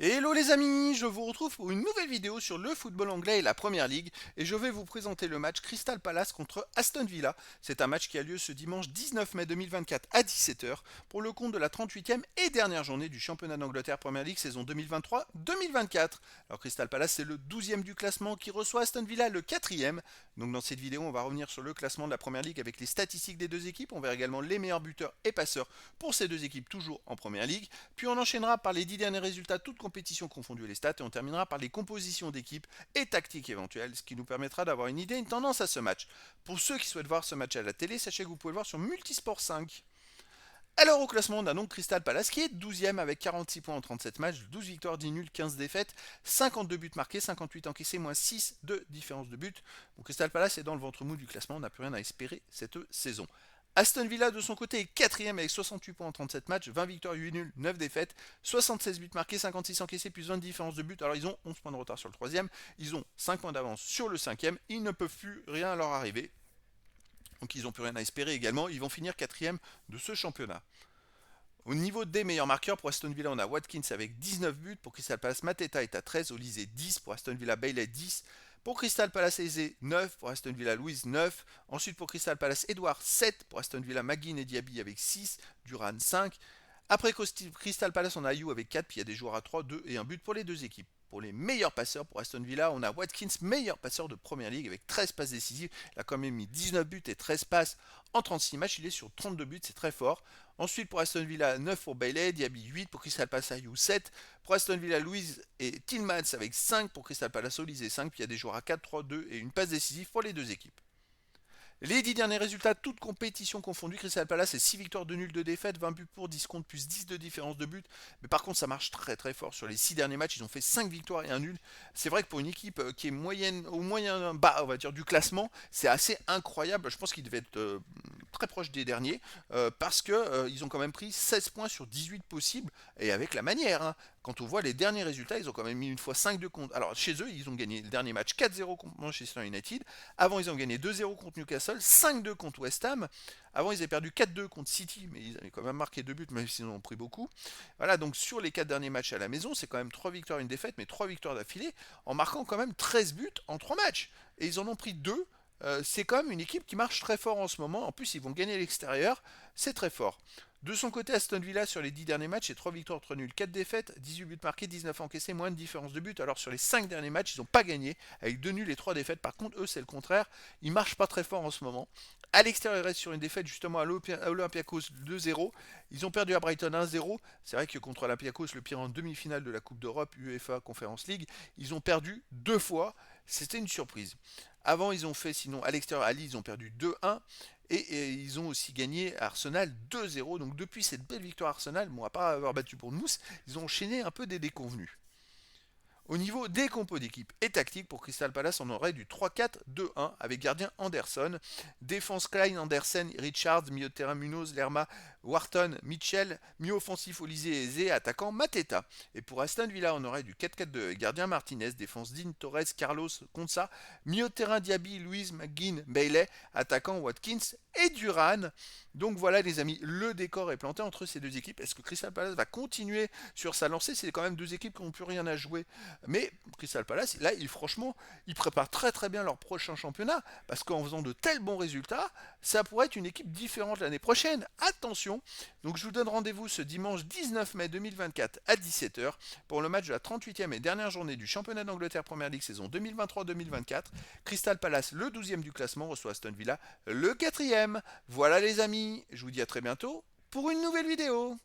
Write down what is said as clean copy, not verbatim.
Hello les amis, je vous retrouve pour une nouvelle vidéo sur le football anglais et la Première Ligue et je vais vous présenter le match Crystal Palace contre Aston Villa. C'est un match qui a lieu ce dimanche 19 mai 2024 à 17 h pour le compte de la 38e et dernière journée du championnat d'Angleterre Première Ligue saison 2023-2024. Alors Crystal Palace c'est le 12e du classement qui reçoit Aston Villa le 4e. Donc dans cette vidéo on va revenir sur le classement de la Première Ligue avec les statistiques des deux équipes. On verra également les meilleurs buteurs et passeurs pour ces deux équipes toujours en Première Ligue. Puis on enchaînera par les 10 derniers résultats toutes compétitions confondues les stats et on terminera par les compositions d'équipes et tactiques éventuelles, ce qui nous permettra d'avoir une idée, une tendance à ce match. Pour ceux qui souhaitent voir ce match à la télé, sachez que vous pouvez le voir sur Multisport 5. Alors au classement, on a donc Crystal Palace qui est 12e avec 46 points en 37 matchs, 12 victoires, 10 nuls, 15 défaites, 52 buts marqués, 58 encaissés, moins 6 de différence de but. Donc Crystal Palace est dans le ventre mou du classement, on n'a plus rien à espérer cette saison. Aston Villa de son côté est 4e avec 68 points en 37 matchs, 20 victoires, 8 nuls, 9 défaites, 76 buts marqués, 56 encaissés, plus 20 différences de but. Alors ils ont 11 points de retard sur le 3e, ils ont 5 points d'avance sur le 5e, ils ne peuvent plus rien leur arriver. Donc ils n'ont plus rien à espérer également, ils vont finir 4e de ce championnat. Au niveau des meilleurs marqueurs, pour Aston Villa, on a Watkins avec 19 buts. Pour Crystal Palace, Mateta est à 13, Olise 10. Pour Aston Villa, Bailey 10. Pour Crystal Palace, Eze 9. Pour Aston Villa, Louise 9. Ensuite, pour Crystal Palace, Edouard 7. Pour Aston Villa, McGinn et Diaby avec 6. Duran 5. Après Crystal Palace, on a Ayew avec 4. Puis il y a des joueurs à 3, 2 et un but pour les deux équipes. Pour les meilleurs passeurs pour Aston Villa, on a Watkins, meilleur passeur de Première Ligue avec 13 passes décisives. Il a quand même mis 19 buts et 13 passes en 36 matchs. Il est sur 32 buts, c'est très fort. Ensuite pour Aston Villa, 9 pour Bailey, Diaby 8, pour Crystal Palace Ayew 7. Pour Aston Villa, Louise et Tillmans avec 5, pour Crystal Palace Olise 5. Puis il y a des joueurs à 4, 3, 2 et une passe décisive pour les deux équipes. Les 10 derniers résultats, toutes compétitions confondues, Crystal Palace c'est 6 victoires, 2 nuls, 2 défaites, 20 buts pour, 10 contre, plus 10 de différence de but. Mais par contre, ça marche très très fort. Sur les 6 derniers matchs, ils ont fait 5 victoires et un nul. C'est vrai que pour une équipe qui est moyenne, au moyen bas, on va dire, du classement, c'est assez incroyable. Je pense qu'ils devaient être très proches des derniers parce que ils ont quand même pris 16 points sur 18 possibles et avec la manière. Hein. Quand on voit les derniers résultats, ils ont quand même mis une fois 5 de compte. Alors chez eux, ils ont gagné le dernier match 4-0 contre Manchester United. Avant, ils ont gagné 2-0 contre Newcastle, 5-2 contre West Ham. Avant, ils avaient perdu 4-2 contre City, mais ils avaient quand même marqué 2 buts, même s'ils en ont pris beaucoup. Voilà, donc sur les 4 derniers matchs à la maison, c'est quand même 3 victoires, une défaite, mais 3 victoires d'affilée, en marquant quand même 13 buts en 3 matchs. Et ils en ont pris 2. C'est quand même une équipe qui marche très fort en ce moment. En plus, ils vont gagner à l'extérieur. C'est très fort. De son côté, Aston Villa, sur les 10 derniers matchs, c'est 3 victoires, 3 nuls, 4 défaites, 18 buts marqués, 19 encaissés, moins de différence de but. Alors sur les 5 derniers matchs, ils n'ont pas gagné, avec 2 nuls et 3 défaites. Par contre, eux, c'est le contraire. Ils marchent pas très fort en ce moment. À l'extérieur, ils restent sur une défaite justement à l'Olympiakos 2-0. Ils ont perdu à Brighton 1-0. C'est vrai que contre Olympiakos, le pire en demi-finale de la Coupe d'Europe, UEFA Conference League, ils ont perdu 2 fois. C'était une surprise. Avant, ils ont fait, sinon, à l'extérieur, à Lille, ils ont perdu 2-1. Et ils ont aussi gagné à Arsenal 2-0. Donc depuis cette belle victoire Arsenal, bon, à part avoir battu pour Mousse, ils ont enchaîné un peu des déconvenus. Au niveau des compos d'équipe et tactique, pour Crystal Palace, on aurait du 3-4-2-1 avec gardien Anderson, défense Klein, Andersen, Richards, milieu de terrain Munoz, Lerma, Wharton, Mitchell, milieu offensif Olise et Eze, attaquant Mateta. Et pour Aston Villa, on aurait du 4-4-2 avec gardien Martinez, défense Dean, Torres, Carlos, Consa, milieu de terrain Diaby, Louise, McGinn, Bailey, attaquant Watkins et Duran. Donc voilà les amis, le décor est planté entre ces deux équipes. Est-ce que Crystal Palace va continuer sur sa lancée? C'est quand même deux équipes qui n'ont plus rien à jouer. Mais Crystal Palace, là, franchement, ils préparent très très bien leur prochain championnat, parce qu'en faisant de tels bons résultats, ça pourrait être une équipe différente l'année prochaine. Attention. Donc je vous donne rendez-vous ce dimanche 19 mai 2024 à 17 h pour le match de la 38e et dernière journée du championnat d'Angleterre Première Ligue saison 2023-2024. Crystal Palace, le 12e du classement, reçoit Aston Villa, le 4e. Voilà les amis, je vous dis à très bientôt pour une nouvelle vidéo.